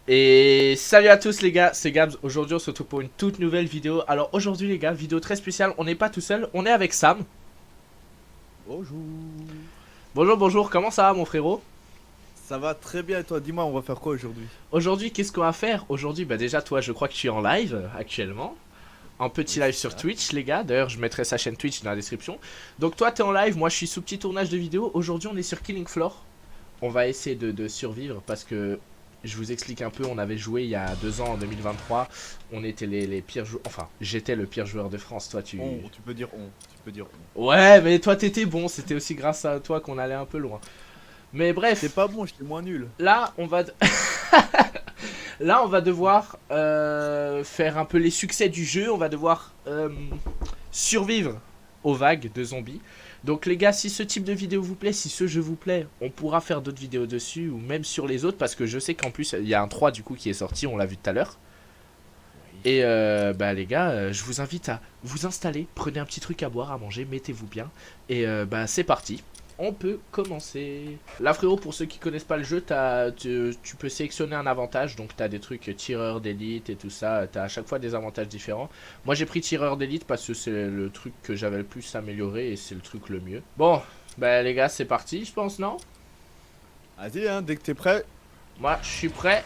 Et salut à tous les gars, c'est Gabs. Aujourd'hui on se retrouve pour une toute nouvelle vidéo. Alors aujourd'hui les gars, vidéo très spéciale, on n'est pas tout seul, on est avec Sam. Bonjour. Bonjour, bonjour, comment ça va mon frérot? Ça va très bien et toi, dis-moi, on va faire quoi aujourd'hui? Aujourd'hui qu'est-ce qu'on va faire? Aujourd'hui bah déjà toi je crois que tu es en live actuellement. Un petit Oui, live c'est sur ça. Twitch les gars, d'ailleurs je mettrai sa chaîne Twitch dans la description. Donc toi t'es en live, moi je suis sous petit tournage de vidéo. Aujourd'hui on est sur Killing Floor. On va essayer de survivre parce que je vous explique un peu, on avait joué il y a 2 ans en 2023, on était les pires joueurs, enfin j'étais le pire joueur de France, toi tu... Tu peux dire on, tu peux dire on. Ouais mais toi t'étais bon, c'était aussi grâce à toi qu'on allait un peu loin. Mais J'étais bref, pas bon, j'étais moins nul. là on va... Là on va devoir faire un peu les succès du jeu, on va devoir survivre aux vagues de zombies. Donc les gars, si ce type de vidéo vous plaît, si ce jeu vous plaît, on pourra faire d'autres vidéos dessus ou même sur les autres parce que je sais qu'en plus il y a un 3 du coup qui est sorti, on l'a vu tout à l'heure. Oui. Et bah les gars, je vous invite à vous installer, prenez un petit truc à boire, à manger, mettez-vous bien. Et bah c'est parti, on peut commencer. Là frérot, pour ceux qui connaissent pas le jeu, tu peux sélectionner un avantage. Donc t'as des trucs tireur d'élite et tout ça, t'as à chaque fois des avantages différents. Moi j'ai pris tireur d'élite parce que c'est le truc que j'avais le plus amélioré et c'est le truc le mieux. Bon, bah les gars c'est parti je pense, non? Vas-y, hein, dès que t'es prêt. Moi je suis prêt.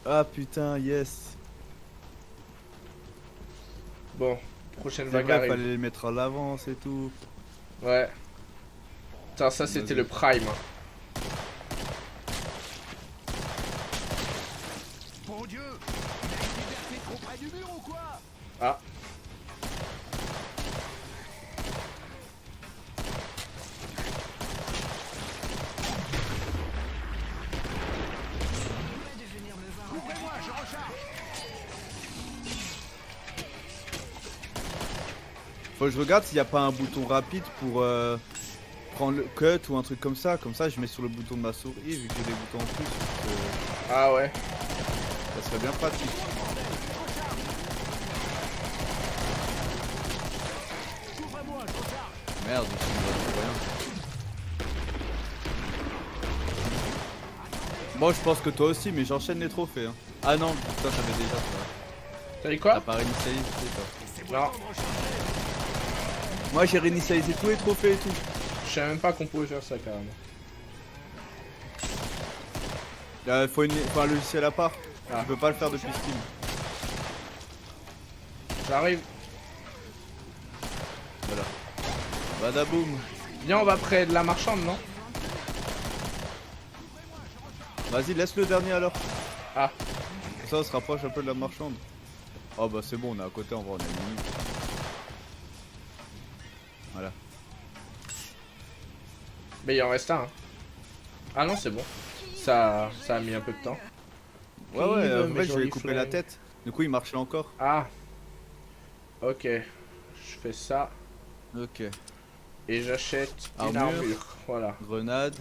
Ah putain, yes. Bon, prochaine C'est vague vrai, arrive. fallait les mettre à l'avance et tout. Ouais. Putain, ça c'était Vas-y. le prime. Mon Dieu, il a été bercé trop près du mur ou quoi? Ah. Couvrez-moi, je recharge. Faut que je regarde s'il n'y a pas un bouton rapide pour prendre le cut ou un truc comme ça. Comme ça, je mets sur le bouton de ma souris vu que j'ai des boutons en plus. Ah ouais. Ça serait bien pratique. Couvrez-moi, je recharge. Merde, je suis rien. Bon, je pense que toi aussi, mais j'enchaîne les trophées. Hein. Ah non, putain, j'avais déjà ça. T'as dit T'as quoi? pas réinitialisé toi. Laissez-moi Non. le temps de recharger. Moi, j'ai réinitialisé tous les trophées et tout. Je savais même pas qu'on pouvait faire ça carrément. Faut un logiciel à part. Ah. Tu peux pas le faire depuis Steam. J'arrive. Voilà. Badaboum. Viens, on va près de la marchande, non? Vas-y, laisse le dernier alors. Ah. Comme ça, on se rapproche un peu de la marchande. Oh bah c'est bon, on est à côté, on va en ennemi. Voilà. Mais il en reste un. Hein. Ah non, c'est bon. Ça a mis un peu de temps. Ouais, ouais, Clive, en mes fait, je lui ai jolis coupé flingues. la tête. Du coup, il marchait encore. Ah. Ok. Je fais ça. Ok. Et j'achète une Armure. armure. Voilà. Grenade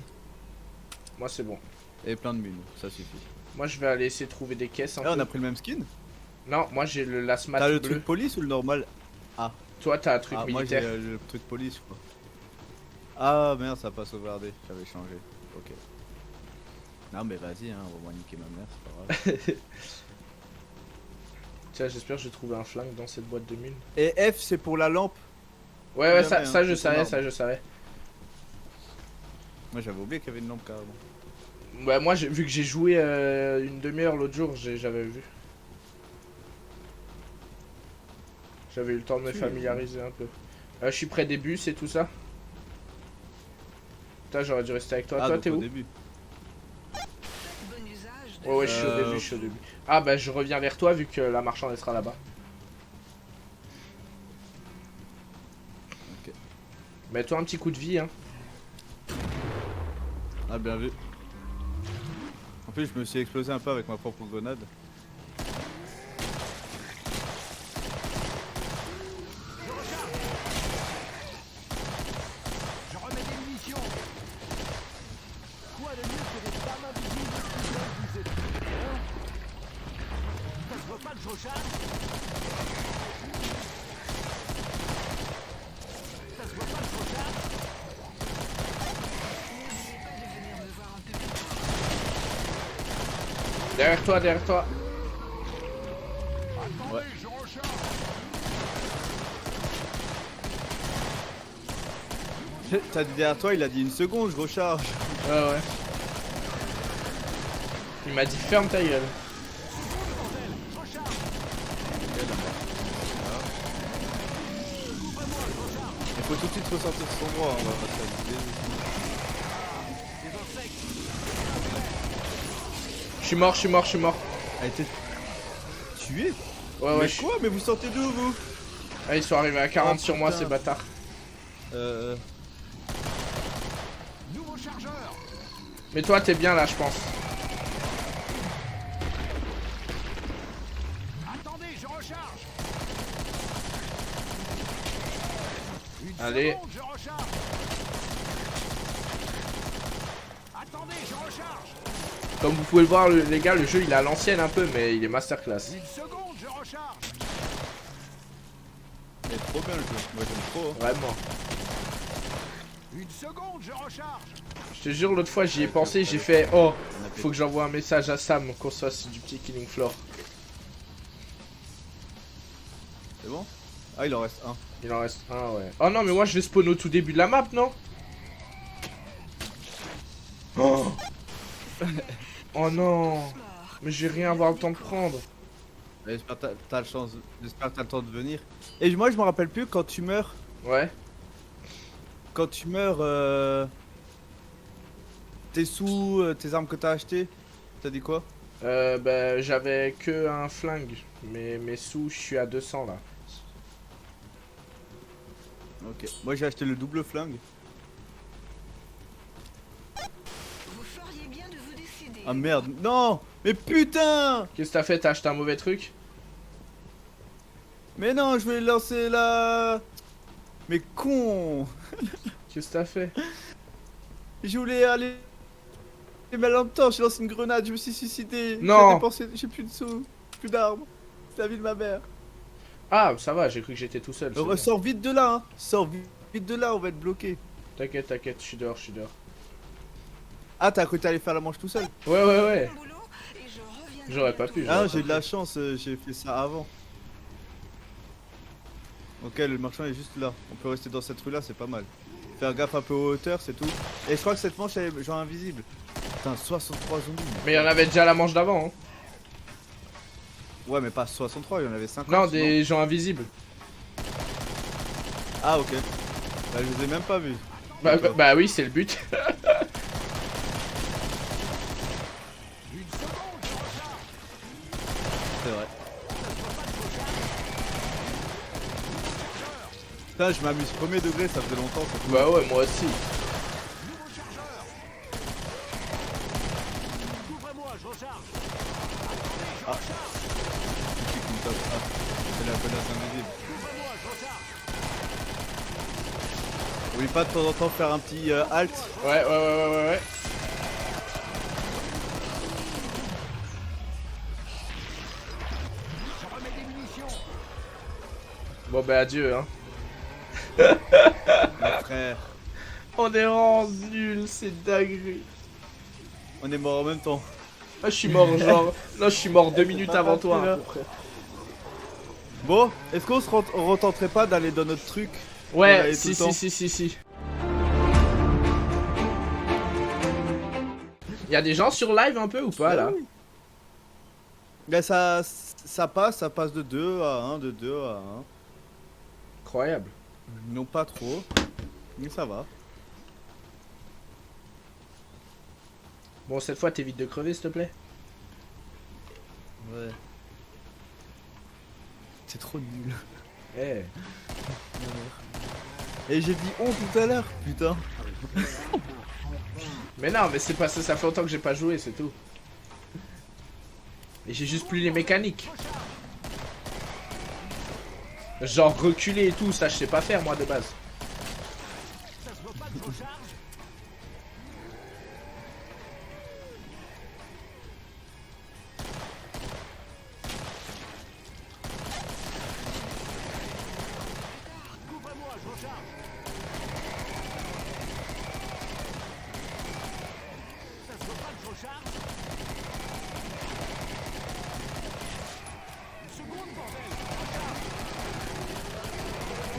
Moi, c'est bon. et plein de mines, ça suffit. Moi, je vais aller essayer de trouver des caisses un Là, on peu. a pris le même skin. Non, moi, j'ai le lasmat T'as le bleu. truc police ou le normal? Toi, t'as un truc Ah, moi j'ai militaire. le truc police, je crois. Ah merde, ça a pas sauvegardé, j'avais changé. Ok. Non, mais vas-y, hein, on va niquer ma mère, c'est pas grave. Tiens, j'espère que j'ai trouvé un flingue dans cette boîte de mine. Et F, c'est pour la lampe. Ouais, ouais, Jamais, ça hein, je c'est savais, énorme. ça je savais. Moi j'avais oublié qu'il y avait une lampe carrément. Ouais, moi, vu que j'ai joué une demi-heure l'autre jour, j'avais vu. J'avais eu le temps de me Si. familiariser un peu. Je suis près des bus et tout ça. Putain, j'aurais dû rester avec toi. Ah, Toi, donc t'es au où? début. Ouais, ouais, je suis au début, je suis au début. Ah, bah, je reviens vers toi vu que la marchande elle sera là-bas. Ok. Mets-toi un petit coup de vie, hein. Ah, bien vu. En plus, je me suis explosé un peu avec ma propre grenade. Je remets des munitions. Quoi de mieux que des femmes invisibles qui veulent vous aider, hein? Ça se voit pas que je recharge? Ça se voit pas que je recharge? Derrière toi, derrière toi. Attendez, Ouais. je recharge. T'as dit derrière toi, il a dit une seconde, je recharge. Ouais. Il m'a dit ferme ta gueule. Il faut tout de suite ressortir de son droit, on va pas se faire Je suis mort. a été tué. Ouais, Mais je suis... quoi? Mais vous sortez d'où vous? Ah, ils sont arrivés à 40 Oh, sur moi, putain. ces bâtards. Nouveau chargeur. Mais toi, t'es bien là, je pense. Attendez, je recharge. Une Allez. seconde, je recharge. Attendez, je recharge. Comme vous pouvez le voir, les gars, le jeu il est à l'ancienne un peu, mais il est masterclass. Une seconde, je recharge. Mais trop bien le jeu, moi j'aime trop. Vraiment. Une seconde, je recharge. Je te jure, l'autre fois j'y ai pensé, j'ai fait oh, faut que j'envoie un message à Sam qu'on soit sur du petit Killing Floor. C'est bon? Ah, il en reste un. Il en reste un, ouais. Oh non, mais moi je vais spawn au tout début de la map, non? Oh, oh non, mais je vais rien avoir le temps de prendre. J'espère que t'as le chance, j'espère que t'as le temps de venir. Et moi je me rappelle plus quand tu meurs. Ouais. Quand tu meurs, tes sous, tes armes que t'as achetées, t'as dit quoi? Bah j'avais que un flingue, mais mes sous, je suis à 200 là. Ok. Moi j'ai acheté le double flingue. Vous feriez bien de vous décider. Ah merde, non! Mais putain! Qu'est-ce que t'as fait? T'as acheté un mauvais truc? Mais non, je voulais lancer la... Mais con! Qu'est-ce que t'as fait? Je voulais aller... Mais en même temps, j'ai lancé une grenade, je me suis suicidé. Non. J'ai dépensé, j'ai plus de sous, plus d'armes. C'est la vie de ma mère. Ah, ça va, j'ai cru que j'étais tout seul. c'est bon. Sors vite de là, hein. Sors vite de là, on va être bloqué. T'inquiète, t'inquiète, je suis dehors, je suis dehors. Ah, t'as cru que t'allais faire la manche tout seul? Ouais, ouais, ouais. Bon boulot et je reviendrai J'aurais pas bientôt. pu, Ah, j'ai de la chance, j'ai fait ça avant. Ok, le marchand est juste là. On peut rester dans cette rue là, c'est pas mal. Faire gaffe un peu aux hauteurs, c'est tout. Et je crois que cette manche elle est genre invisible. Putain, 63 zombies. Mais il y en avait déjà la manche d'avant, hein. Ouais, mais pas 63, il y en avait 50. Non, des gens invisibles. Ah, ok. Bah, je les ai même pas vus. Bah oui, c'est le but. Une seconde, je recharge. C'est vrai. Putain, je m'amuse premier degré, ça faisait longtemps. Ça. Bah ouais, moi aussi. Nouveau chargeur. Couvrez-moi, je recharge. C'est comme ça. Ah, c'est la connasse invisible. Couvrez-moi, je recharge. Oublie pas de temps en temps faire un petit halt. Ouais. Je remets des munitions. Bon bah adieu, hein. Mon frère, On est rendu nul, c'est dinguerie. on est mort en même temps. Ah, je suis mort, genre. Là, je suis mort 2 minutes avant toi, à peu près. Bon, est-ce qu'on se retenterait pas d'aller dans notre truc? On Ouais, allait tout si. le temps. Y'a des gens sur live un peu ou pas là? Oui. Ben ça passe de 2 à 1, de 2 à 1. Incroyable. Non pas trop, mais ça va. Bon, cette fois, t'évites de crever, s'il te plaît. Ouais. C'est trop nul. Eh. Et j'ai dit on tout à l'heure, putain. Mais non, mais c'est pas ça, ça fait longtemps que j'ai pas joué, c'est tout. Et j'ai juste plus les mécaniques. Genre reculer et tout, ça je sais pas faire moi de base. Ça se voit pas de recharge. Couvrez-moi, je recharge. Ça se voit pas de recharge.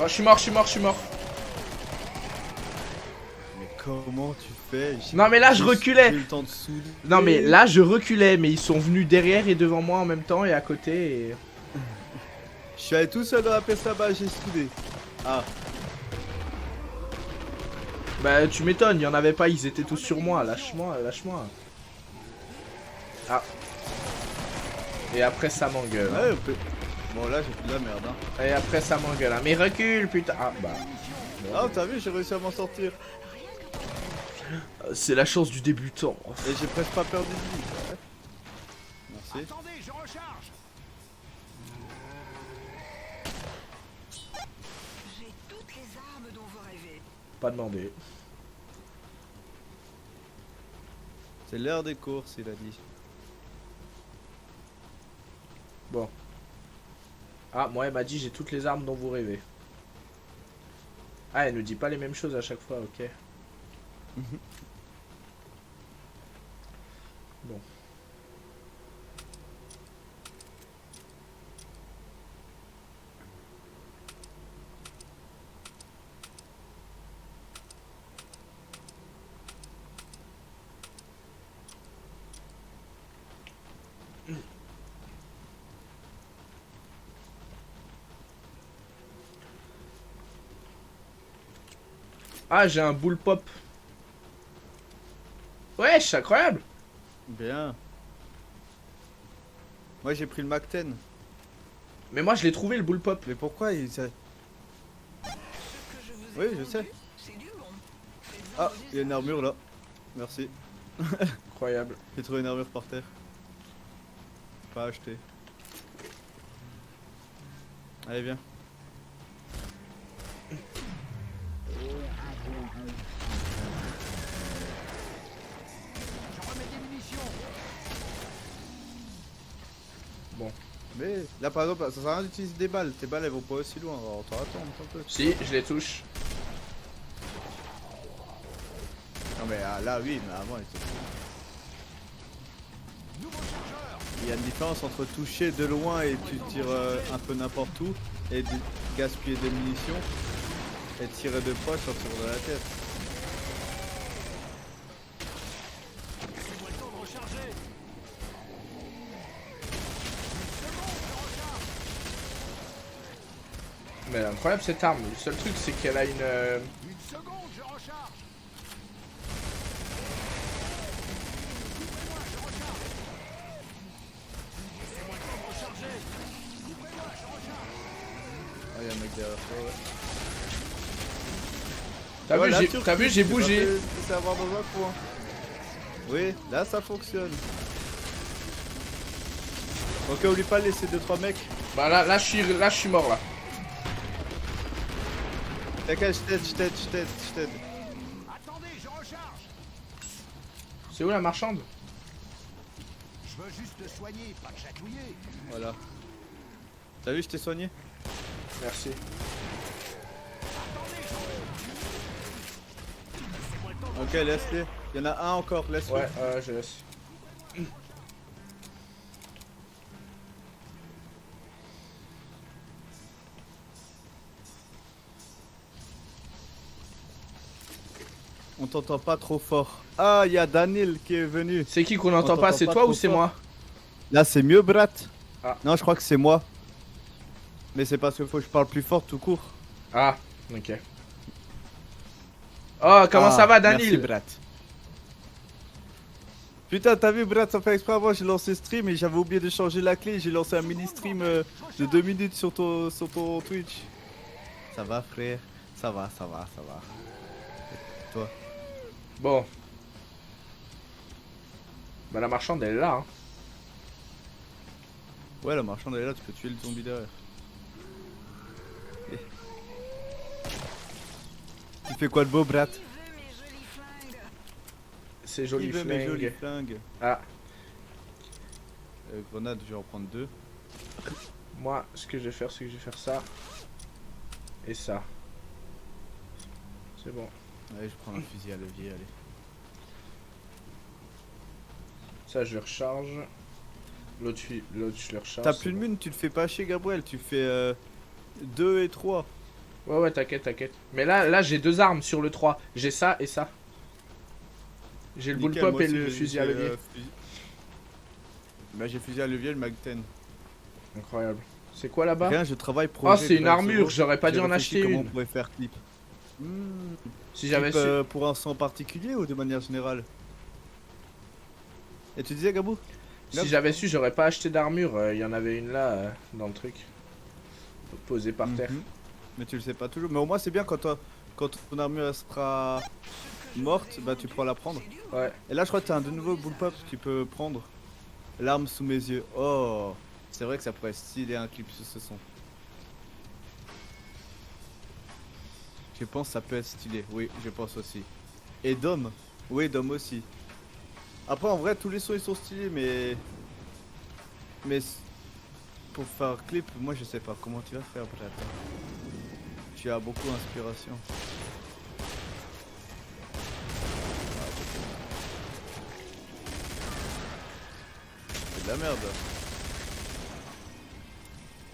Bon, je suis mort, je suis mort, je suis mort. Mais comment tu fais? Non, mais là, je reculais. J'ai eu le temps de souder. Non, mais là, je reculais, mais ils sont venus derrière et devant moi en même temps et à côté. Et... Je suis allé tout seul dans la pièce là-bas, j'ai soudé. Ah, Bah, tu m'étonnes, il y en avait pas, ils étaient tous sur moi. Lâche-moi, lâche-moi. Ah. Et après, ça m'engueule. hein. ouais, on peut... Bon, là, j'ai fait de la merde, hein. Et après, ça m'engueule. hein. Mais recule, putain. Ah, bah. Ah, t'as vu, j'ai réussi à m'en sortir. C'est la chance du débutant. Et j'ai presque pas perdu de vie. Ouais. Merci. Attendez, je recharge. J'ai toutes les armes dont vous rêvez. Pas demandé. C'est l'heure des courses, il a dit. Bon. Ah, moi, elle m'a dit j'ai toutes les armes dont vous rêvez. Ah, elle nous dit pas les mêmes choses à chaque fois, ok. Bon. Ah, j'ai un boule pop. Ouais, c'est incroyable. Bien. Moi, j'ai pris le Mac 10. Mais moi, je l'ai trouvé le boule pop. Mais pourquoi il... Ce que je vous ai Oui, je vendu, sais. c'est du bon. Faites-en Ah, vos il y a une armure là. Merci. Incroyable. J'ai trouvé une armure par terre. Pas acheté. Allez, viens. Je remets des munitions. Mais là, par exemple, ça sert à rien d'utiliser des balles. Tes balles, elles vont pas aussi loin. Alors, on t'en attend un peu. Si, je les touche. Non, mais là, oui, mais avant, il était... Nouveau chargeur. Il y a une différence entre toucher de loin et tu tires un peu n'importe où et gaspiller des munitions et tirer de proche en tirant de la tête. Laissez-moi le temps de recharger. Mais elle est incroyable cette arme. Le seul truc, c'est qu'elle a une. Une seconde, je recharge. Couvrez-moi, je recharge. Laissez-moi le temps de recharger. Couvrez-moi, je recharge. Ah, il y a un mec derrière toi, ouais. T'as Ouais, vu, là, j'ai- tu t'as vu, recules, j'ai t'es pas bougé. fait laisser avoir dans un coin. Oui, là ça fonctionne. Ok, oublie pas de laisser 2-3 mecs. Bah là, je suis mort là. T'inquiète, je t'aide. Attendez, je recharge. C'est où la marchande? Je veux juste le soigner, pas le chatouiller. Voilà. T'as vu, je t'ai soigné? Merci. Laissez-moi le temps de Ok, laisse-les. Il y en a un encore, laisse-le. Ouais, je laisse. On t'entend pas trop fort. Ah, il y a Daniel qui est venu. C'est qui qu'on n'entend On pas? t'entend C'est pas toi ou trop c'est fort. moi? Là, c'est mieux, Brat. Ah. Non, je crois que c'est moi. Mais c'est parce qu'il faut que je parle plus fort tout court. Ah, ok. Oh, comment ça va, Merci, Daniel? Brat. Putain, t'as vu, Brat, ça fait exprès avant, j'ai lancé stream et j'avais oublié de changer la clé. J'ai lancé un mini stream de 2 minutes sur ton Twitch. Ça va, frère? Ça va. Toi? Bon. Bah la marchande, elle est là. Hein. Ouais, la marchande elle est là, tu peux tuer le zombie derrière. Tu fais quoi de beau, Brat? Qui veut mes jolis flingues? C'est Qui joli veut mes jolis flingue. flingues? Ah, Grenade, je vais en prendre 2. moi, ce que je vais faire, c'est que je vais faire ça. Et ça. C'est bon. Allez, je prends un fusil à levier, allez. Ça, je le recharge. L'autre, je le recharge. T'as c'est plus de bon. mune, tu te fais pas chier, Gabriel. Tu fais 2 et 3. Ouais, ouais, t'inquiète, t'inquiète. Mais là j'ai deux armes sur le 3. J'ai ça et ça. J'ai le Nickel, bullpup moi et aussi, le fusil à levier. Bah j'ai fusil à levier, le Mag 10. Incroyable. C'est quoi là-bas? Rien, je travaille Oh, projet. c'est une Drive armure, Zero. j'aurais pas J'ai dû en réfléchi acheter comment on une. pourrait faire clip. Si j'avais Clip, su. pour un son particulier ou de manière générale? Et tu disais Gabou? Si j'avais su, j'aurais pas acheté d'armure. Il y en avait une là, dans le truc. Posée par terre. Mais tu le sais pas toujours. Mais au moins c'est bien quand ton armure elle sera morte, bah tu pourras la prendre. Ouais. Et là je crois que t'as un de nouveau bullpup, tu peux prendre l'arme sous mes yeux. Oh, c'est vrai que ça pourrait être stylé un clip sur ce son. Je pense que ça peut être stylé, oui, je pense aussi. Et Dom, oui Dom aussi. Après en vrai tous les sons ils sont stylés mais pour faire clip, moi je sais pas comment tu vas faire peut-être. Tu as beaucoup d'inspiration. C'est de la merde.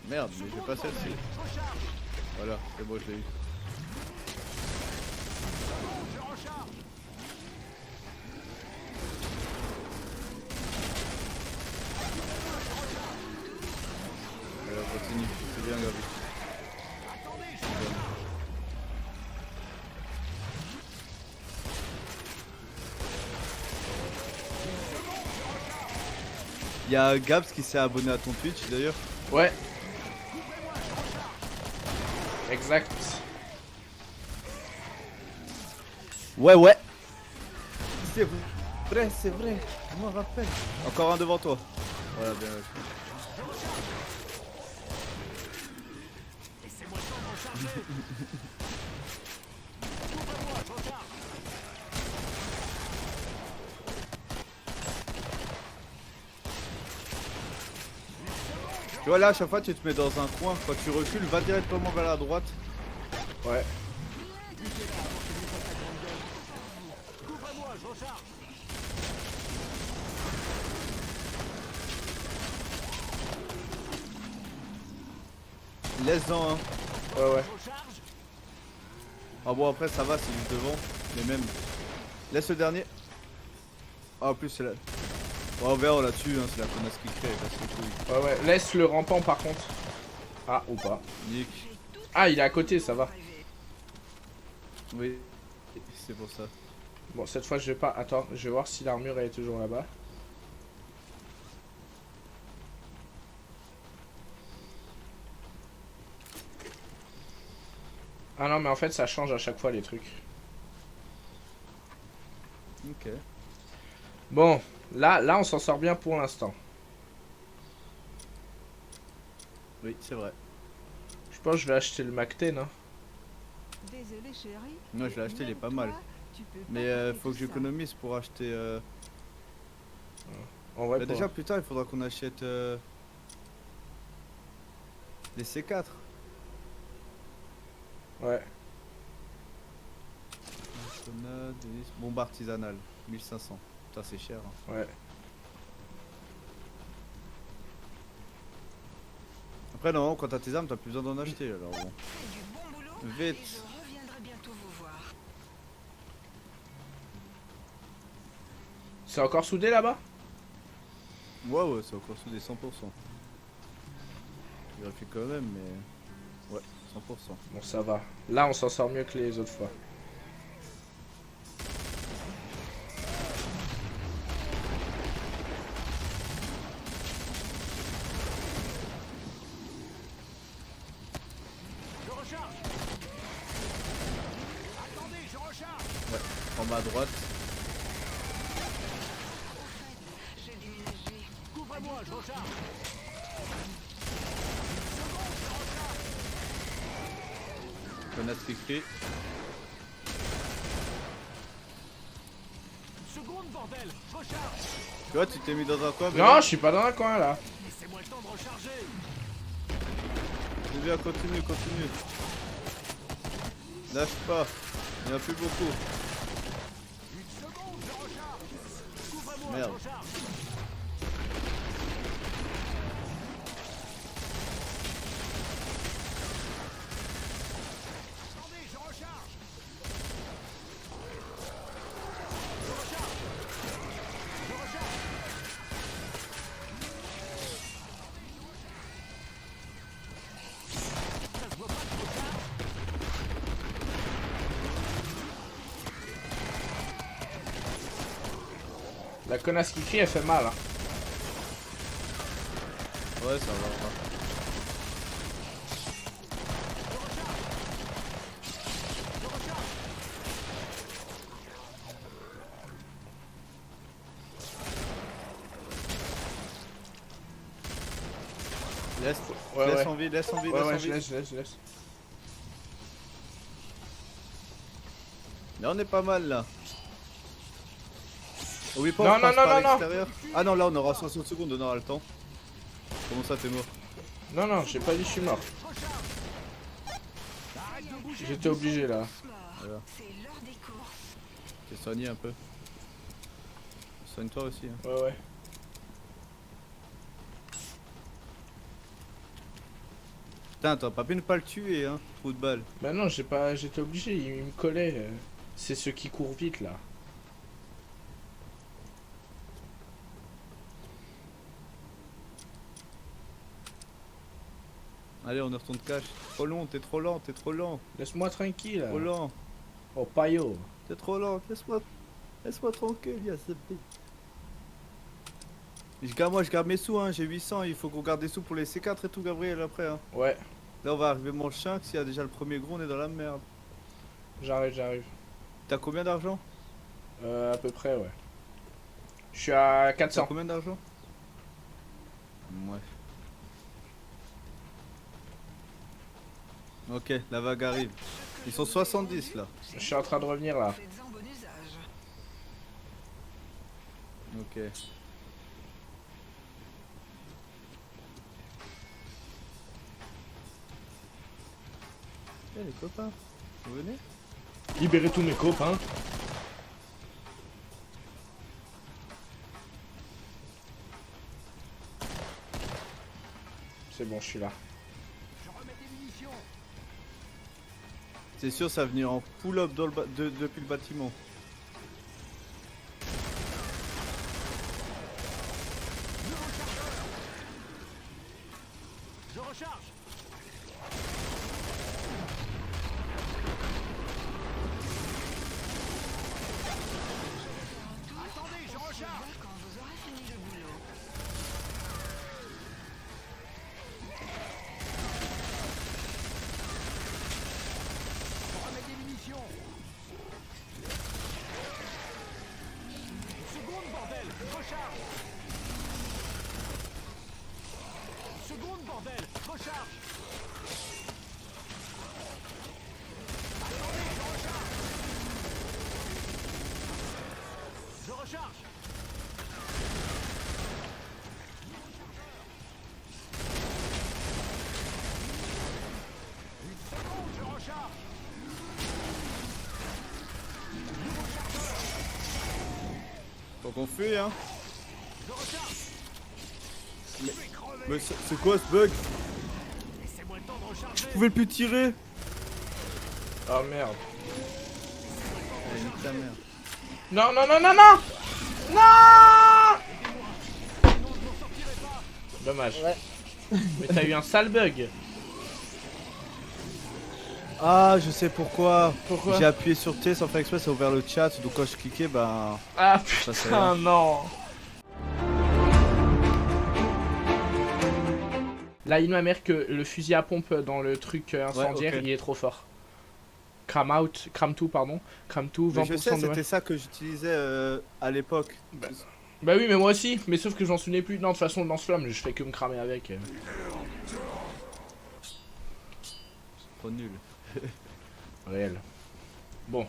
Merde, mais j'ai pas celle-ci. Voilà, c'est bon, je l'ai eu. Voilà, continue, c'est bien Gabi. Il y a Gabs qui s'est abonné à ton Twitch d'ailleurs. Ouais. Exact. Ouais. C'est vrai, c'est vrai. Je m'en rappelle. Encore un devant toi. Voilà, bien. Tu vois là à chaque fois tu te mets dans un coin, quand tu recules, va directement vers la droite. Ouais. Laisse-en un. Ouais. Ah bon après ça va, c'est juste devant, mais même. Laisse le dernier. Ah en plus c'est là. Oh vert on l'a tue, hein, c'est la connasse qui crée, parce que Ouais. Laisse le rampant par contre. Ah, ou pas. Nick. Ah, il est à côté, ça va. Oui, c'est pour ça. Bon, cette fois, je vais pas. Attends, je vais voir si l'armure elle est toujours là-bas. Ah non, mais en fait, ça change à chaque fois les trucs. Ok. Bon, là, on s'en sort bien pour l'instant. Oui, c'est vrai. Je pense que je vais acheter le Mac 10, hein. Désolé chérie. Non, je l'ai acheté, il est pas mal. Mais faut que j'économise pour acheter. En vrai, Bah, pour- déjà, plus tard, il faudra qu'on achète les C4. Ouais. Grenade, hélice, bombe artisanale, 1500. Putain, c'est cher. Hein. Ouais. Après, non, quand t'as tes armes, t'as plus besoin d'en acheter. Alors bon. Faites du bon boulot. Vite. Et je reviendrai bientôt vous voir. C'est encore soudé là-bas? Ouais, c'est encore soudé 100%. Je vérifie quand même, mais. Ouais, 100%. Bon, ça va. Là, on s'en sort mieux que les autres fois. Je recharge. Attendez, je recharge. Ouais, en bas à droite. J'ai déménagé. Couvrez-moi, je recharge. Grenade qui crie. Seconde, bordel. Je recharge. Tu vois, tu t'es mis dans un coin. mais Non, là, je suis pas dans un coin là. Laissez-moi le temps de recharger. c'est bien, continue. Lâche pas. Il n'y en a plus beaucoup. Une seconde, je recharge. Couvrez-moi, Merde. je recharge. La connasse qui crie, elle fait mal. Hein. Ouais, ça va. Laisse, Ouais, laisse ouais. en vie, laisse en vie, Ouais, ouais, laisse en vie. je laisse. Là on est pas mal là. Oui, pas Non, on passe non, par non, non. l'extérieur. Ah non, là on aura 60 secondes, on aura le temps. Comment ça t'es mort? Non, non, j'ai pas dit je suis mort. J'étais obligé là. Voilà. C'est l'heure des courses. T'es soigné un peu. Soigne-toi aussi. Hein. Ouais, ouais. Putain, t'aurais pas pu ne pas le tuer, hein, trou de balle. Bah non, j'étais obligé, il me collait. C'est ceux qui courent vite là. Allez, on retourne cash. Trop long, t'es trop lent, t'es trop lent. Laisse-moi tranquille. Trop lent, Oh, paillot. t'es trop lent. Laisse-moi tranquille, y'a ce bête. Moi je garde mes sous, hein, j'ai 800, il faut qu'on garde des sous pour les C4 et tout, Gabriel, après. Hein. Ouais, Là, on va arriver mon chien, s'il y a déjà le premier gros, on est dans la merde. j'arrive. T'as combien d'argent? À peu près, ouais. Je suis à T'as 400. combien d'argent? Ouais. Ok, la vague arrive. Ils sont 70 là. Je suis en train de revenir là. Faites-en bon usage. Ok. Eh les copains, vous venez? Libérez tous mes copains. C'est bon, je suis là. Je remets des munitions. C'est sûr, ça va venir en pull-up depuis le bâtiment. Je recharge. Attendez, je recharge. Quand vous aurez fini le boulot. Je remets des munitions. Une seconde, bordel. Recharge. Une seconde, bordel. Recharge. Attendez, je recharge. Je recharge. Une seconde, je recharge. Faut qu'on fuit, hein. Je recharge. Mais c'est quoi ce bug? Laissez-moi le temps de recharger. Je pouvais plus tirer. Oh merde. Allez, nique ta mère. Non, non, non, non, non. Non. Dommage. Mais t'as eu un sale bug. Ah, je sais pourquoi. Pourquoi? J'ai appuyé sur T sans faire exprès, ça a ouvert le chat. Donc quand je cliquais, ben. Ah Ça, c'est putain, non. Là, il m'a que le fusil à pompe dans le truc incendiaire, ok. il est trop fort. Crame tout, pardon. Crame tout, 20% Mais je sais, de c'était ça que j'utilisais à l'époque. Bah oui, mais moi aussi. Mais sauf que j'en souvenais plus. Non, de toute façon, le lance-flamme, je fais que me cramer avec. Trop nul. Réel. Bon.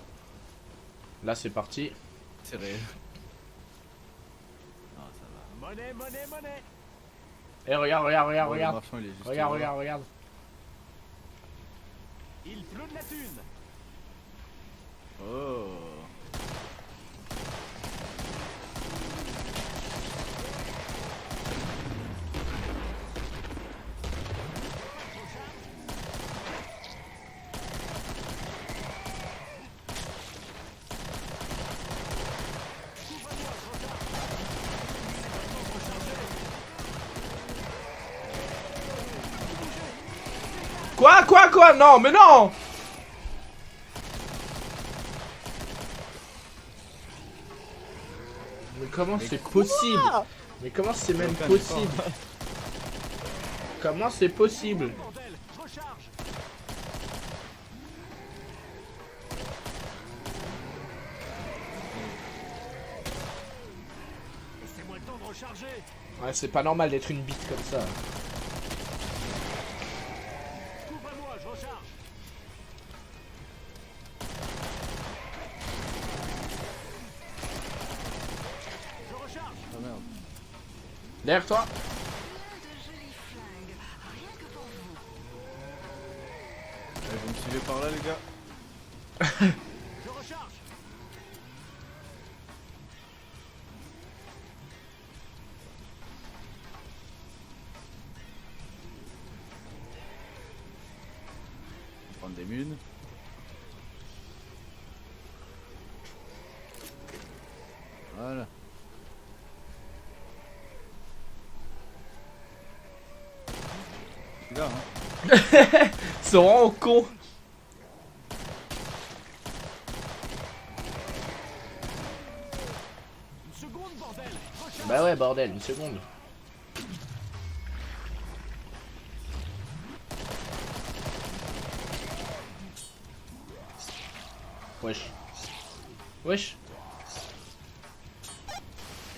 Là, c'est parti. C'est réel. Ah, ça va. Monnaie, monnaie, monnaie. Eh, regarde. Oh, le Regarde. marchand, il est juste Regarde. là. Il pleut de la thune. Oh. Quoi? Non, mais non. Mais comment c'est possible? Mais comment c'est même Aucun possible? Comment c'est possible? Bordel, recharge. Laissez-moi le temps de recharger. Ouais, c'est pas normal d'être une bite comme ça. Couvrez-moi, je recharge. Je recharge. Ah merde. Derrière toi. Plein de jolis flingues, rien que pour vous. Allez, vous me suivez par là, les gars. Je recharge. On va prendre des munes. Voilà. Là, hein. C'est vraiment con. Une seconde, bordel. Recharge. Bah ouais, bordel, une seconde. Wesh. Wesh.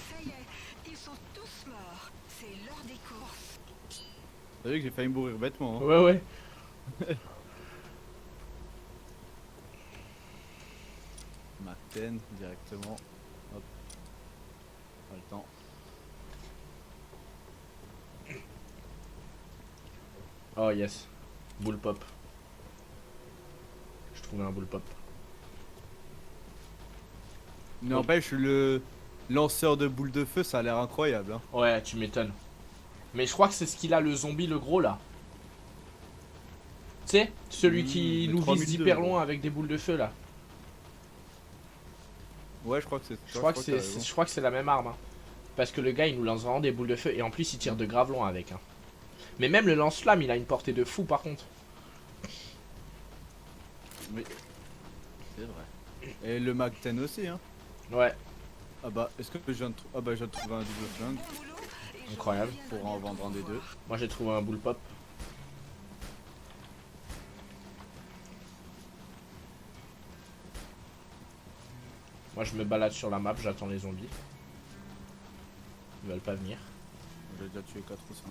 Ça y est, ils sont tous morts. C'est l'heure des courses. T'as vu que j'ai failli mourir bêtement, hein. Ouais, ouais. Mac 10 directement. Hop. Pas le temps. Oh yes. Boule pop. Je trouvais un boule pop. N'empêche, le lanceur de boules de feu, ça a l'air incroyable, hein. Ouais, tu m'étonnes. Mais je crois que c'est ce qu'il a, le zombie, le gros là. Tu sais, celui qui le nous 3002, vise hyper gros. loin avec des boules de feu là. Ouais, je crois que c'est. Je crois que c'est la même arme. Hein. Parce que le gars il nous lance vraiment des boules de feu et en plus il tire de grave loin avec. Hein. Mais même le lance-flamme il a une portée de fou par contre. Oui. C'est vrai. Et le Mac 10 aussi, hein. Ouais, Ah bah, est-ce que je viens de, ah bah, je viens de trouver un double flingue Bon boulot, et je incroyable. reviendrai pour en bientôt vendre un des vous deux. voir. Moi j'ai trouvé un boule pop. Moi je me balade sur la map, j'attends les zombies. Ils veulent pas venir. J'ai déjà tué 4 ou 5.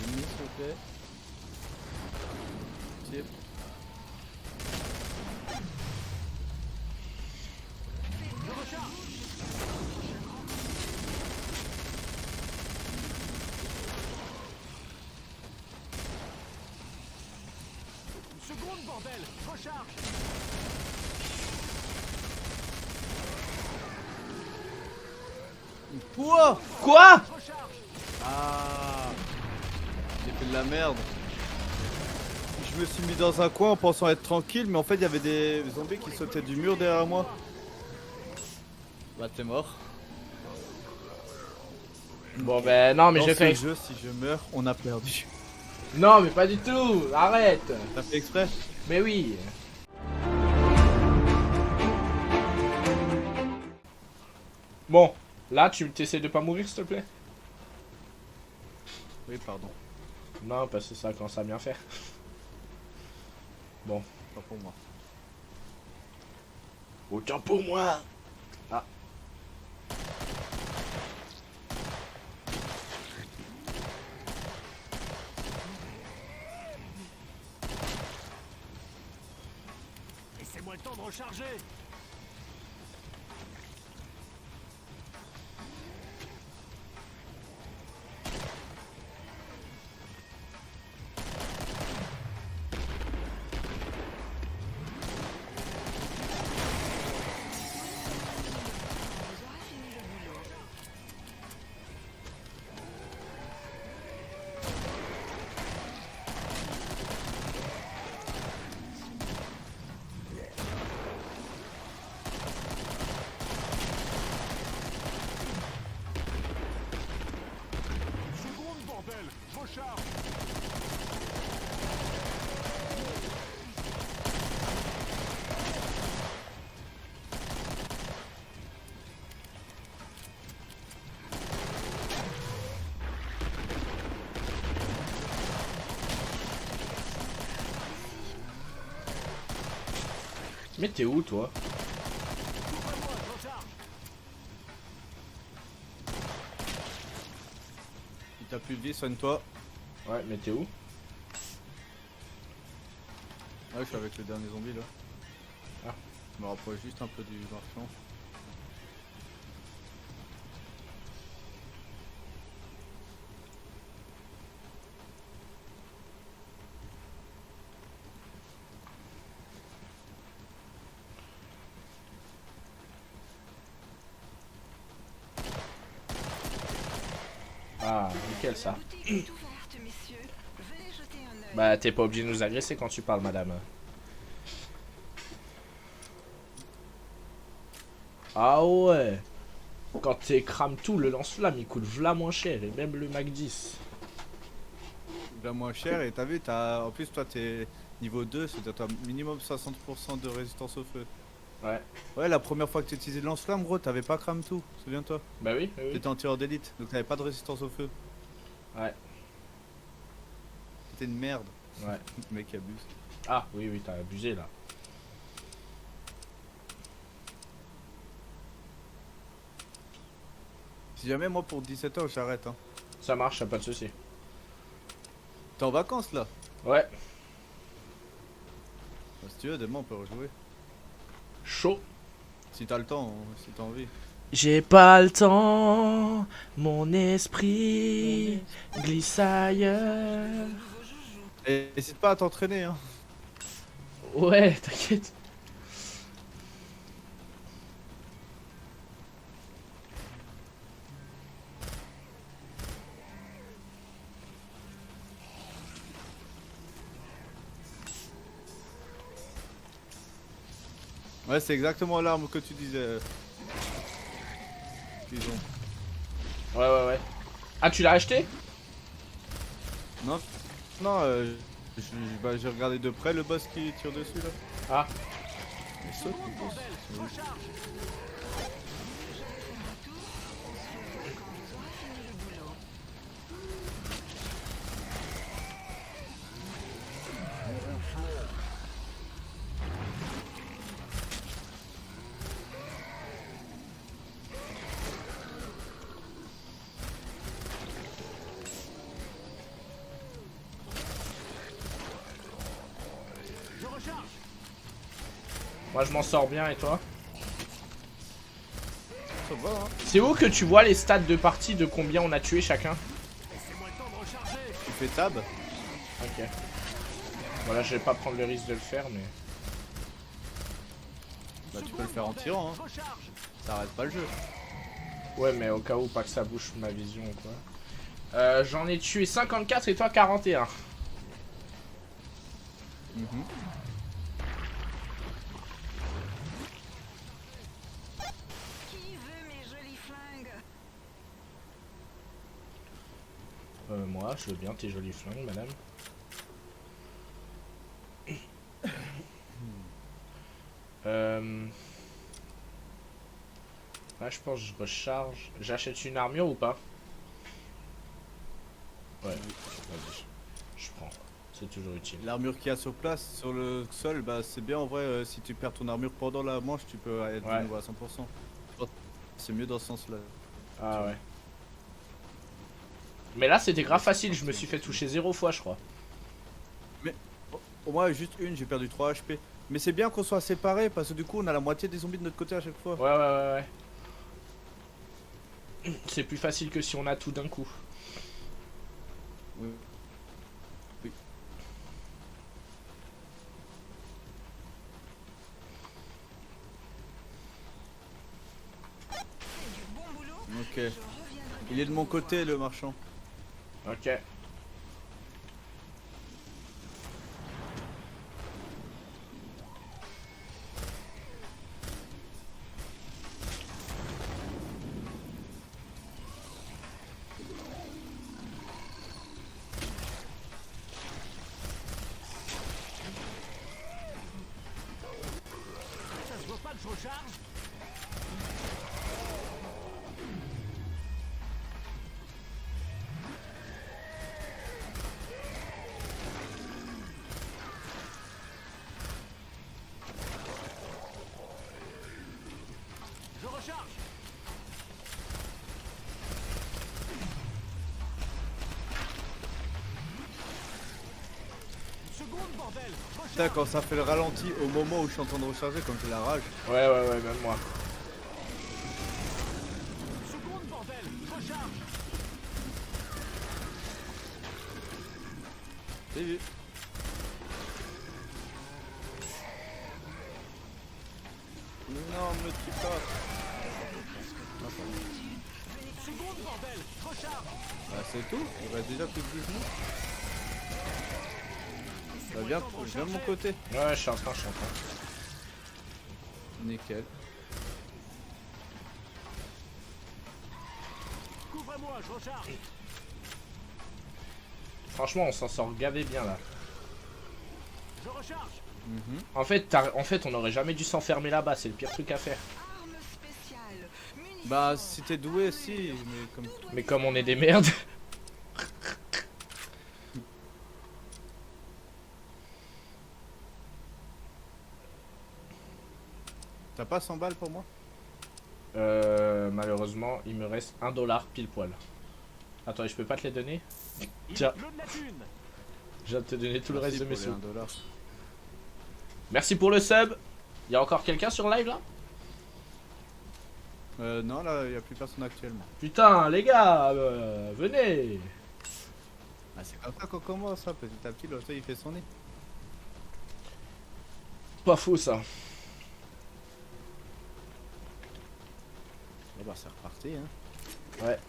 S'il te plaît. Tire. Je recharge. Une seconde, bordel. Recharge. Pouah! Quoi? Recharge. Ah! J'ai fait de la merde. Je me suis mis dans un coin en pensant être tranquille, mais en fait il y avait des zombies qui sautaient du mur derrière moi. Bah t'es mort. Bon ben non mais Dans j'ai ce fait jeu, si je meurs, on a perdu. Non mais pas du tout. Arrête. T'as fait exprès? Mais oui. Bon, là tu t'essaies de pas mourir s'il te plaît. Oui, pardon. Non parce que ça commence à bien faire. Bon. Pas pour moi. Autant pour moi. Ah. Laissez-moi le temps de recharger. Vous aurez fini le boulot. Une seconde, bordel. Recharge. Mais t'es où toi? Couvre-moi, j'en charge. Si t'as plus de vie, soigne-toi. Ouais, mais t'es où? Ouais, je suis avec le dernier zombie là. Ah. Je me rapproche juste un peu du marchand. Ah, nickel ça. La boutique est ouverte, messieurs. Venez jeter un œil. Bah, t'es pas obligé de nous agresser quand tu parles, madame. Ah ouais. Quand tu crames tout, le lance-flamme il coûte v'là moins cher. Et même le Mac 10. La moins cher et t'as vu, en plus toi t'es niveau 2, c'est-à-dire t'as minimum 60% de résistance au feu. Ouais. Ouais, la première fois que tu utilisé le lance-flamme, gros, t'avais pas crame tout, souviens-toi. Bah oui, oui, oui. T'étais en tireur d'élite, donc t'avais pas de résistance au feu. Ouais. C'était une merde. Ouais. Le mec abuse. Ah oui, oui, t'as abusé là. Si jamais moi pour 17h j'arrête hein. Ça marche, y'a pas de souci. T'es en vacances là? Ouais. Bah, si tu veux, demain on peut rejouer. Chaud. Si t'as le temps, si t'as envie. J'ai pas le temps, mon esprit glisse ailleurs. Et n'hésite pas à t'entraîner hein. Ouais, t'inquiète. Ouais, c'est exactement l'arme que tu disais. Qu'ils ont. Ouais, ouais, ouais. Ah, tu l'as acheté? Non, non, bah, j'ai regardé de près le boss qui tire dessus là. Ah, Il saute, le boss. Je recharge. Je recharge. moi je m'en sors bien et toi? Ça va hein. C'est où que tu vois les stats de partie de combien on a tué chacun? Laissez-moi le temps de recharger. Tu fais tab. Ok. Voilà, je vais pas prendre le risque de le faire, mais... Bah tu peux le faire en tirant hein. Je recharge. Ça arrête pas le jeu. Ouais, mais au cas où, pas que ça bouge ma vision ou quoi. J'en ai tué 54 et toi 41. Mhm. Qui veut mes jolis flingues? Moi, je veux bien tes jolis flingues, madame. Là, je pense que je recharge. J'achète une armure ou pas? Ouais, vas-y. Je prends. C'est toujours utile. L'armure qu'il y a sur place, sur le sol, bah c'est bien en vrai. Si tu perds ton armure pendant la manche, tu peux être Ouais. de nouveau à 100%. C'est mieux dans ce sens-là. Ah ouais. Mais là, c'était grave facile. Je me suis fait toucher 0 fois, je crois. Au moins, juste une, j'ai perdu 3 HP. Mais c'est bien qu'on soit séparés parce que du coup, on a la moitié des zombies de notre côté à chaque fois. Ouais, ouais, ouais, ouais. C'est plus facile que si on a tout d'un coup. Oui. Oui. Du bon boulot. Ok. Je reviendrai Il est de mon côté, le marchand. Ok. Ça se voit pas que je recharge. bordel. Putain, quand ça fait le ralenti au moment où je suis en train de recharger, quand j'ai la rage. Ouais, ouais, ouais, même moi. Seconde, bordel. Recharge. J'ai vu. Non, me tue pas. Seconde, bordel. Recharge. Bah c'est tout, il reste déjà plus de 10 minutes. Bah viens de mon côté. Ouais, je suis en train. Nickel. Couvre-moi, je recharge. Franchement, on s'en sort gavé bien là. Je recharge. En fait, on n'aurait jamais dû s'enfermer là-bas, c'est le pire truc à faire. Arme spéciale. Munitions. Bah si t'es doué, si, mais comme... Mais comme on est des merdes. T'as pas 100 balles pour moi? Malheureusement, il me reste $1 pile poil. Attends, je peux pas te les donner? Il Tiens. pleut de la thune. Je viens de te donner tout le reste de mes sous. $1. Merci pour le sub. Y a encore quelqu'un sur live là? Non, là, y a plus personne actuellement. Putain, les gars, venez. Ah, c'est comme ça qu'on commence, hein, petit à petit, l'autre il fait son nez. Pas faux ça. Et bah c'est reparti, hein. Ouais.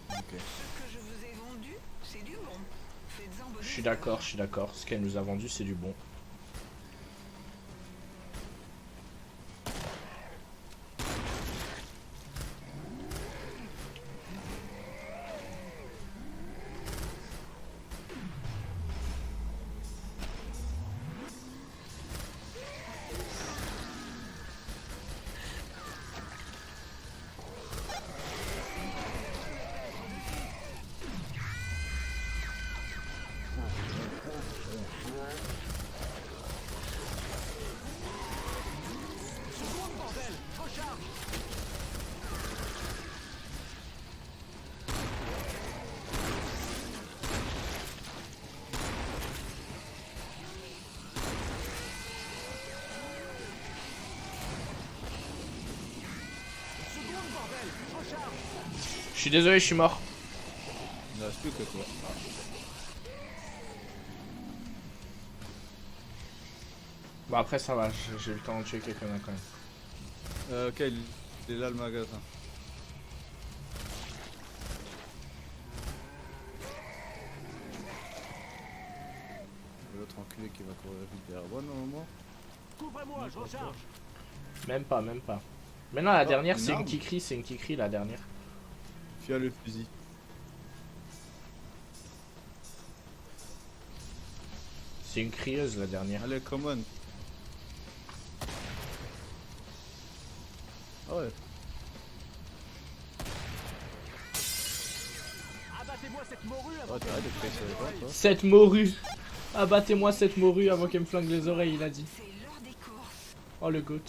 Ok. Ce que je vous ai vendu, c'est du bon. Faites-en bon Je suis usage. d'accord, je suis d'accord. Ce qu'elle nous a vendu, c'est du bon. Seconde, bordel. Recharge. Seconde, bordel. Recharge. Je suis désolé, je suis mort. Il ne reste plus que toi. Bon après ça va, j'ai eu le temps de tuer quelqu'un quand même. Ok, il est là le magasin. L'autre enculé qui va courir vite derrière moi normalement. Couvre-moi, je recharge. Même pas, même pas. Maintenant la Oh, dernière une c'est une arme. kikri, c'est une kikri la dernière. Tu as le fusil. C'est une crieuse la dernière. Allez, come on. Ah ouais. Abattez-moi cette morue avant Oh, t'arrêtes de créer sur les gens, toi. Cette morue. Abattez-moi cette morue avant qu'elle me flingue les oreilles, il a dit. C'est l'heure des courses. Oh le goat.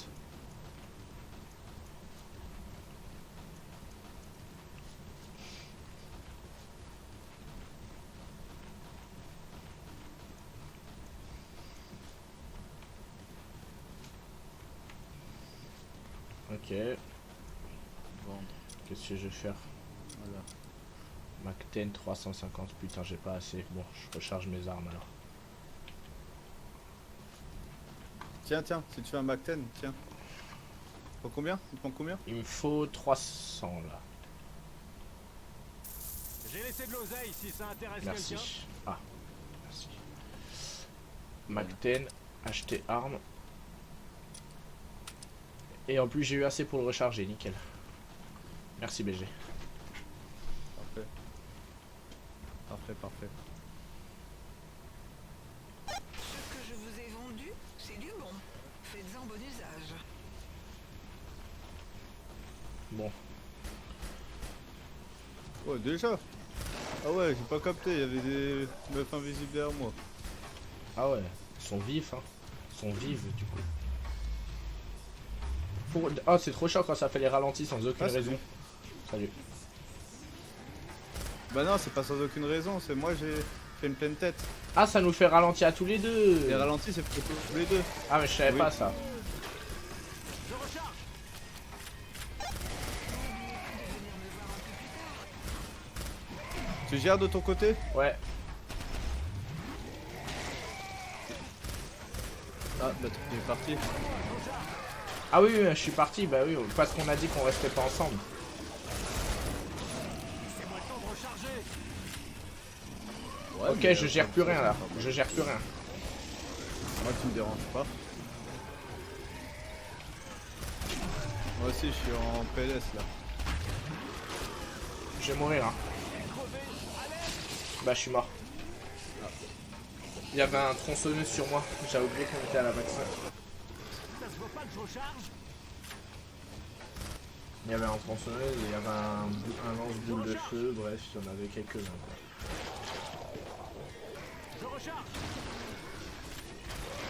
Ok, Vendre. qu'est-ce que je vais faire? Voilà. Mac-10 350, putain j'ai pas assez. Bon, je recharge mes armes alors. Tiens, tiens, si tu fais un Mac 10, tiens. Pour combien? Il prend combien? Il me faut 300 là. J'ai laissé de l'oseille si ça intéresse quelqu'un. Merci. Ah, merci. Mac-10, acheter armes. Et en plus j'ai eu assez pour le recharger, nickel. Merci BG. Parfait. Parfait, parfait. Ce que je vous ai vendu, c'est du bon. Faites-en bon usage. Bon, Oh, déjà? Ah ouais, j'ai pas capté, il y avait des meufs invisibles derrière moi. ah ouais, ils sont vifs hein. Ils sont vives du coup. Oh, c'est trop chiant quand ça fait les ralentis sans aucune Ah, c'est raison. Salut. Bah non, c'est pas sans aucune raison, c'est moi j'ai fait une pleine tête. Ah, ça nous fait ralentir à tous les deux. Les ralentis, c'est pour tous les deux. Ah, mais je savais Oui. pas ça. Je recharge. Tu gères de ton côté? Ouais. Ah, bah tu es parti. Ah oui, oui, je suis parti, bah oui, parce qu'on a dit qu'on restait pas ensemble. Laissez-moi le temps de recharger. Ouais, Ok, mais, je gère plus rien là. Je gère plus rien. Moi, tu me déranges pas. Moi aussi, je suis en PLS là. Je vais mourir, hein. Bah, je suis mort. Il y avait un tronçonneuse sur moi. J'avais oublié qu'on était à la vaccin. Ça se voit pas que je recharge. Il y avait un tronçonneuse et il y avait un lance-boule de feu. Bref, il y en avait quelques-uns. quoi. Je recharge.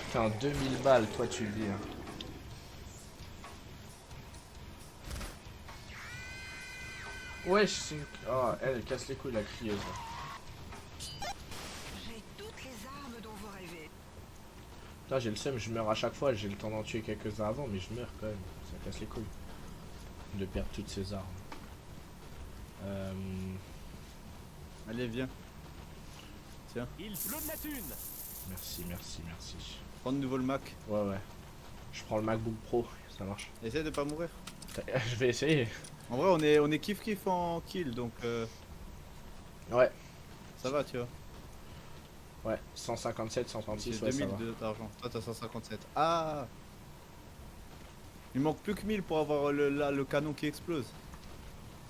Putain, 2000 balles, toi tu le dis. Hein. Ouais, oh, elle casse les couilles la crieuse. J'ai toutes les armes dont vous rêvez. Putain, j'ai le seum, je meurs à chaque fois. J'ai le temps d'en tuer quelques-uns avant, mais je meurs quand même. Ça casse les couilles. De perdre toutes ces armes. Allez, viens. Il pleut de la thune. Merci, merci, merci. Prends de nouveau le Mac. Ouais, ouais. Je prends le MacBook Pro, ça marche. Essaye de pas mourir. Je vais essayer. En vrai, on est kiff en kill, donc Ouais, ça va, tu vois. ouais. 157, 136, J'ai ouais, ça 2000 va. d'argent. Toi, t'as 157. Ah! Il manque plus que 1000 pour avoir le canon qui explose.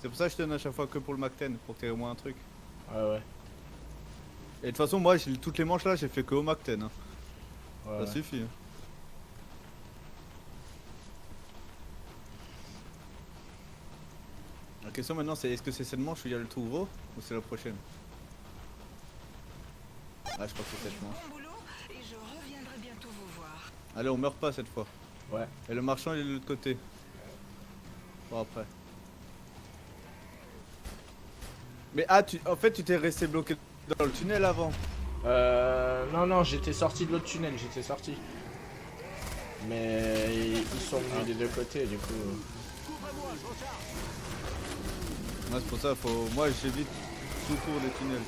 C'est pour ça que je te donne à chaque fois que pour le Mac 10, pour que t'aies au moins un truc. Ouais, ouais. Et de toute façon, moi, toutes les manches là, j'ai fait que au Mac 10. Hein. Ouais, Ça ouais. suffit. Hein. La question maintenant, c'est est-ce que c'est cette manche où il y a le trou gros ou c'est la prochaine? Ah, je crois que c'est cette manche. Bon boulot et je reviendrai bientôt vous voir. Allez, on meurt pas cette fois. Ouais. Et le marchand, il est de l'autre côté. Bon, après. Mais ah, en fait, tu t'es resté bloqué dans le tunnel avant. Non, non, j'étais sorti de l'autre tunnel, j'étais sorti. Mais ils sont venus des deux côtés, du coup. Couvrez-moi, je recharge. Ouais, c'est pour ça, moi j'évite tout tour des tunnels.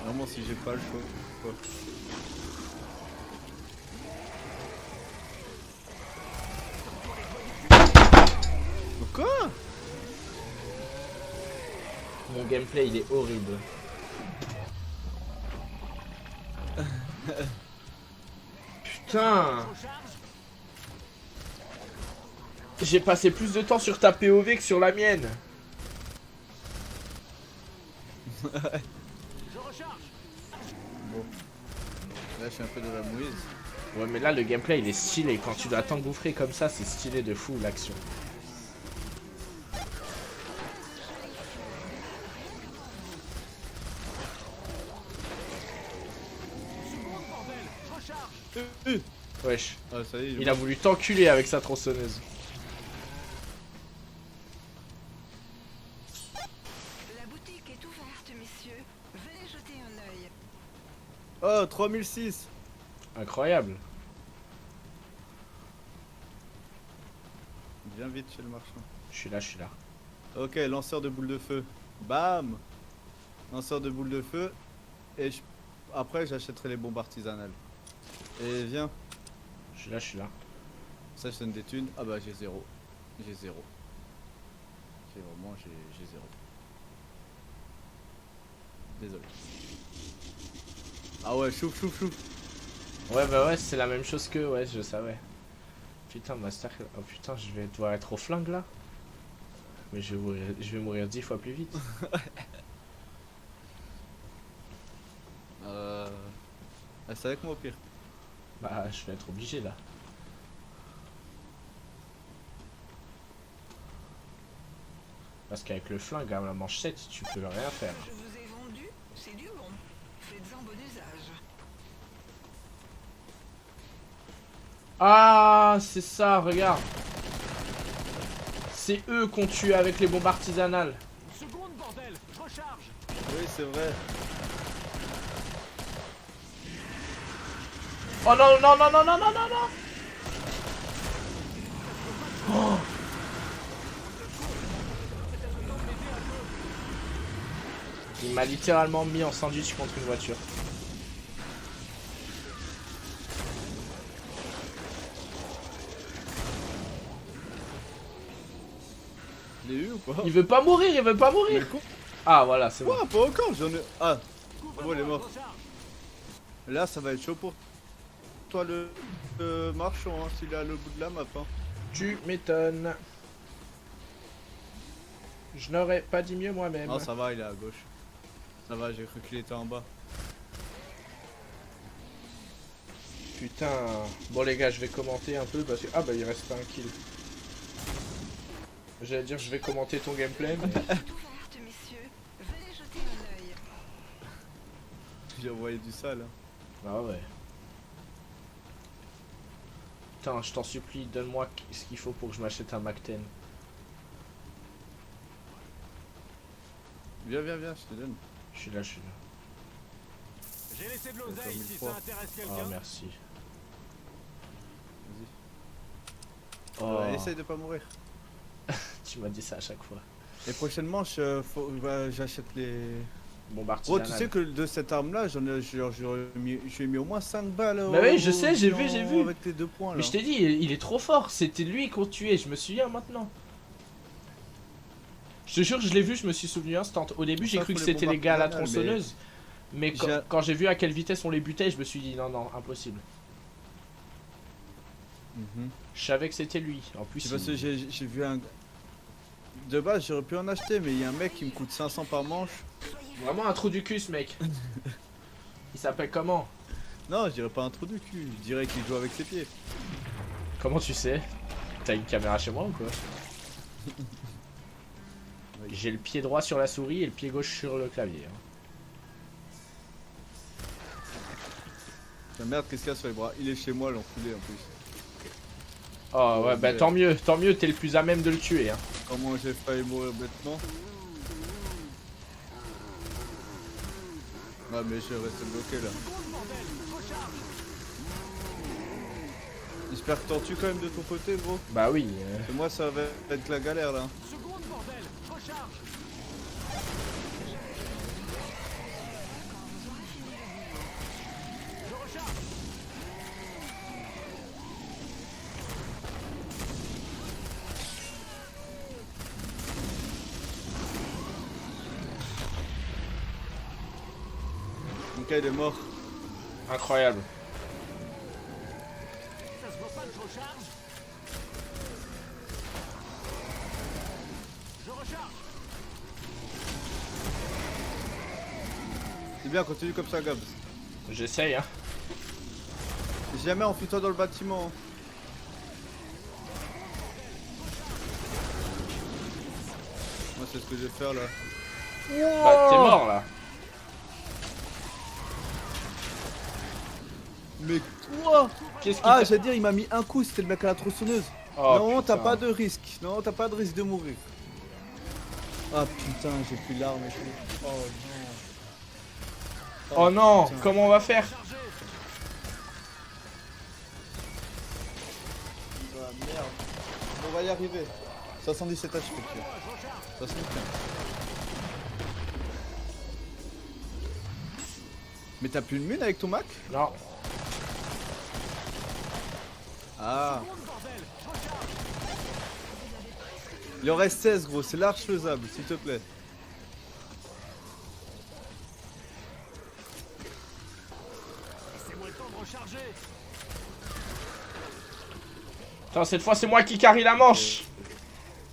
Vraiment, si j'ai pas le choix. Quoi. Quoi? Mon gameplay, il est horrible. Putain! Recharge. J'ai passé plus de temps sur ta POV que sur la mienne. Je recharge. Bon. Là, je suis un peu de la mouise. Ouais, mais là, le gameplay, il est stylé. Quand tu dois t'engouffrer comme ça, c'est stylé de fou, l'action. Seconde, bordel. Je recharge. Wesh. Ah, ça y est. Il a voulu t'enculer avec sa tronçonneuse. La boutique est ouverte, messieurs. Venez jeter un œil. Oh, 3006. Incroyable. Viens vite chez le marchand. Je suis là, je suis là. Ok, lanceur de boules de feu. Bam! Lanceur de boules de feu. Et après, j'achèterai les bombes artisanales. Et viens. Je suis là, je suis là. Ça, je donne des thunes. Ah bah, j'ai zéro. J'ai zéro. J'ai zéro. Désolé. Ah ouais, chouf, chouf, chouf. Ouais, bah ouais, c'est la même chose que... Ouais, je savais. Putain, Master... Oh putain, je vais devoir être au flingue, là. Mais je vais mourir 10 fois plus vite. Ah, c'est avec moi au pire. Bah, je vais être obligé, là. Parce qu'avec le flingue à la manchette, tu peux rien faire. Je vous ai vendu, c'est du bon. Faites-en bon usage. Ah, c'est ça, regarde. C'est eux qu'on tue avec les bombes artisanales. Une seconde, bordel. Je recharge. Oui, c'est vrai. Oh non, non, non, non, non, non, non, non. Oh. Il m'a littéralement mis en sandwich contre une voiture. Je l'ai eu ou pas? Il veut pas mourir, il veut pas Mais mourir. quoi? Ah voilà, c'est bon. Quoi? Pas encore, j'en ai. Ah, Couvre-moi, il est mort. je recharge. là ça va être chaud pour toi le marchand, hein, s'il est à le bout de la map. Hein. Tu m'étonnes. Je n'aurais pas dit mieux moi-même. Non, ça va, il est à gauche. Ça va, j'ai cru qu'il était en bas. Putain. Bon les gars, je vais commenter un peu parce que... Ah bah il reste pas un kill. J'allais dire je vais commenter ton gameplay mais... Est ouverte, messieurs. Venez jeter un œil. J'ai envoyé du sale. Hein. Ah ouais. Putain, je t'en supplie, donne-moi ce qu'il faut pour que je m'achète un Mac 10. Viens, viens, viens, je te donne. Je suis là, je suis là. J'ai laissé de l'oseille si 1003. ça intéresse Oh quelqu'un. merci. Vas-y. Oh, Essaye de pas mourir. tu m'as dit ça à chaque fois. Et prochainement, j'achète les. Bombe Gros, artisanale. tu sais que de cette arme là, j'ai mis au moins 5 balles. Bah oui, je sais, j'ai vu, j'ai vu. Avec les 2 points là. Mais je t'ai dit, il est trop fort. C'était lui qu'on tuait, je me souviens maintenant. Je te jure, je l'ai vu, je me suis souvenu instant. Au début, j'ai Ça, cru que faut les c'était bombes les gars à la artisanales, tronçonneuse. Mais J'ai- quand j'ai vu à quelle vitesse on les butait, je me suis dit non, non, impossible. Mhm. Je savais que c'était lui. En plus, C'est parce il- que j'ai vu un. De base, j'aurais pu en acheter, mais il y a un mec qui me coûte 500 par manche. vraiment un trou du cul, ce mec. Il s'appelle comment? Non, je dirais pas un trou du cul, je dirais qu'il joue avec ses pieds. Comment tu sais? T'as une caméra chez moi ou quoi? Oui. J'ai le pied droit sur la souris et le pied gauche sur le clavier. Hein. La merde, qu'est-ce qu'il y a sur les bras? Il est chez moi, l'enculé en plus. Oh ouais, bah tant mieux, t'es le plus à même de le tuer. Hein. Comment j'ai failli mourir bêtement? Ouais, mais je vais rester bloqué là. J'espère que t'en tues quand même de ton côté, gros. Bah oui. Et moi, ça va être la galère là. Seconde, bordel. Je recharge. Je recharge. Mika, il est mort. Incroyable. Ça se voit pas que je recharge. Je recharge. C'est bien, continue comme ça, Gab. J'essaye, hein. Jamais enfuis-toi dans le bâtiment. Moi, c'est ce que je vais faire là. Bah t'es mort là. Mais toi! Qu'est-ce qui Ah, t'a- j'allais dire, il m'a mis un coup, c'était le mec à la tronçonneuse. Oh, non, t'as putain. pas de risque. Non, t'as pas de risque de mourir. Ah putain, j'ai plus l'arme et tout. Oh non. Oh non, putain. comment on va faire? Ah, merde. On va y arriver. 77 HP. 75. Mais t'as plus de mine avec ton Mac? Non. Ah. Il en reste 16 gros, c'est large faisable, s'il te plaît. Laissez-moi le temps de recharger. Attends, cette fois c'est moi qui carry la manche.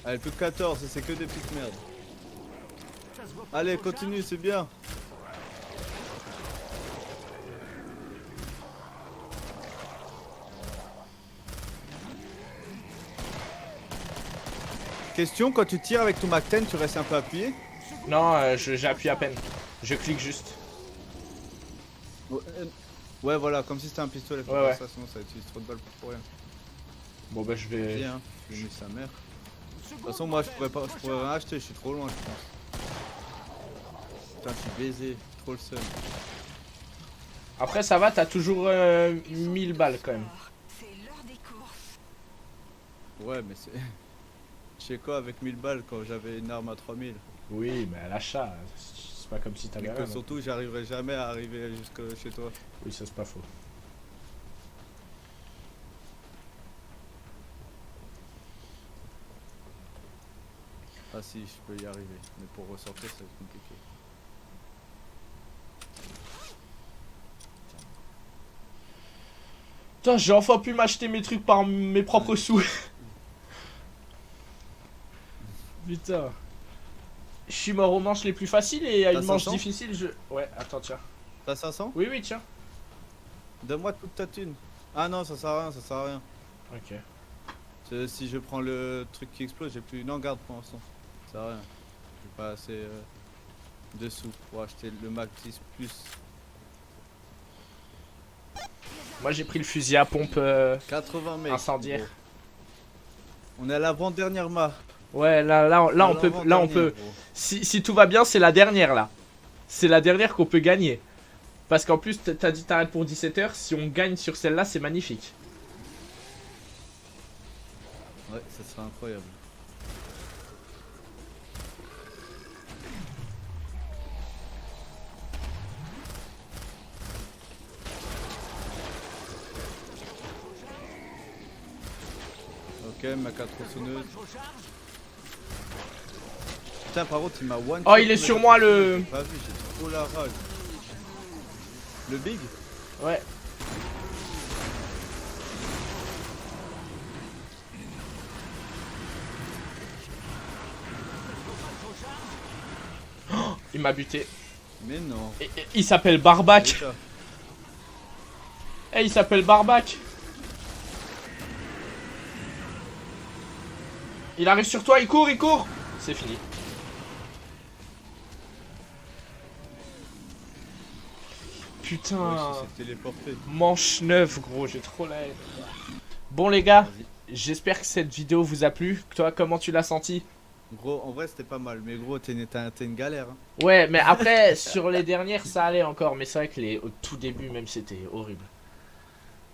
Allez, plus de 14, c'est que des petites merdes. Ça se voit pas. Allez, continue, c'est bien. Question, quand tu tires avec ton Mac 10, tu restes un peu appuyé? Non, j'appuie à peine. Je clique juste. Oh, Ouais, voilà, comme si c'était un pistolet. Faut Ouais, faire ouais. ça, sinon ça utilise trop de balles pour rien. Bon bah je vais... Bien, j'ai mis sa mère. De toute façon, moi je pourrais rien acheter, je suis trop loin, je pense. Putain, je suis baisé, trop le seum. Après ça va, t'as toujours 1000 balles quand même. C'est l'heure des courses. Ouais, mais c'est. Je sais quoi avec 1000 balles quand j'avais une arme à 3000. Oui, mais à l'achat, c'est pas comme si t'avais Et rien. que surtout, j'arriverai jamais à arriver jusque chez toi. Oui, ça c'est pas faux. Ah si, je peux y arriver. Mais pour ressortir, ça va être compliqué. Putain, j'ai enfin pu m'acheter mes trucs par mes propres sous. Putain. Je suis mort aux manches les plus faciles et à T'as une manche 500? difficile, je... Ouais, attends, tiens. T'as 500? Oui, oui, tiens. Donne-moi toute ta thune. Ah non, ça sert à rien, ça sert à rien. Ok. Si je prends le truc qui explose, j'ai plus. Non, garde pour l'instant. Ça sert à rien. J'ai pas assez de sous pour acheter le Mac 10 plus. Moi j'ai pris le fusil à pompe 80 mecs. incendiaire. Gros. On est à l'avant-dernière map. Ouais, là on peut, si tout va bien, c'est la dernière là. C'est la dernière qu'on peut gagner. Parce qu'en plus, t'as dit t'arrêtes pour 17h. Si on gagne sur celle-là, c'est magnifique. Ouais, ça serait incroyable. Ok, ma 4 tronçonneuse. Putain, par contre, il m'a one. Oh, il est sur moi, le- J'ai pas vu, j'ai trop la rage. Le big? Ouais. Oh, il m'a buté. Mais non. Et il s'appelle Barbac. C'est ça. Eh, il s'appelle Barbac. Il arrive sur toi, il court, il court. C'est fini. Putain. Ouais, il s'est téléporté. Manche 9, gros, j'ai trop la haine. Bon les gars, Vas-y. j'espère que cette vidéo vous a plu. Toi, comment tu l'as senti? Gros, en vrai, c'était pas mal. Mais gros, t'es une galère. Hein. Ouais, mais après, sur les dernières, ça allait encore. Mais c'est vrai que au tout début, même, c'était horrible.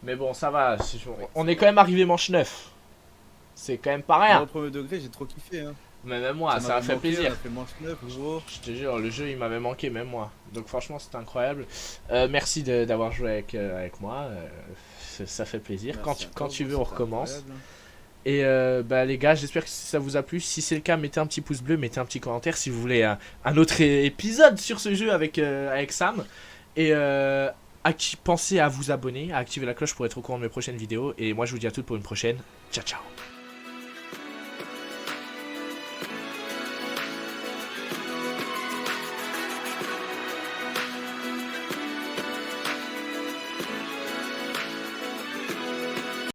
Mais bon, ça va. On est quand même arrivé manche 9. C'est quand même pas Moi, rien. au premier degré, j'ai trop kiffé. Hein. Mais même moi, ça m'a m'avait fait manqué, plaisir. On a fait manche 9, gros. Je te jure, le jeu il m'avait manqué, même moi. Donc franchement, c'était incroyable. Merci d'avoir joué avec moi. Ça fait plaisir. Merci à Quand toi, tu veux, gros, on c'était recommence. incroyable, hein. Et bah, les gars, j'espère que ça vous a plu. Si c'est le cas, mettez un petit pouce bleu, mettez un petit commentaire si vous voulez un autre épisode sur ce jeu avec Sam. Et pensez à vous abonner, à activer la cloche pour être au courant de mes prochaines vidéos. Et moi, je vous dis à toutes pour une prochaine. Ciao, ciao.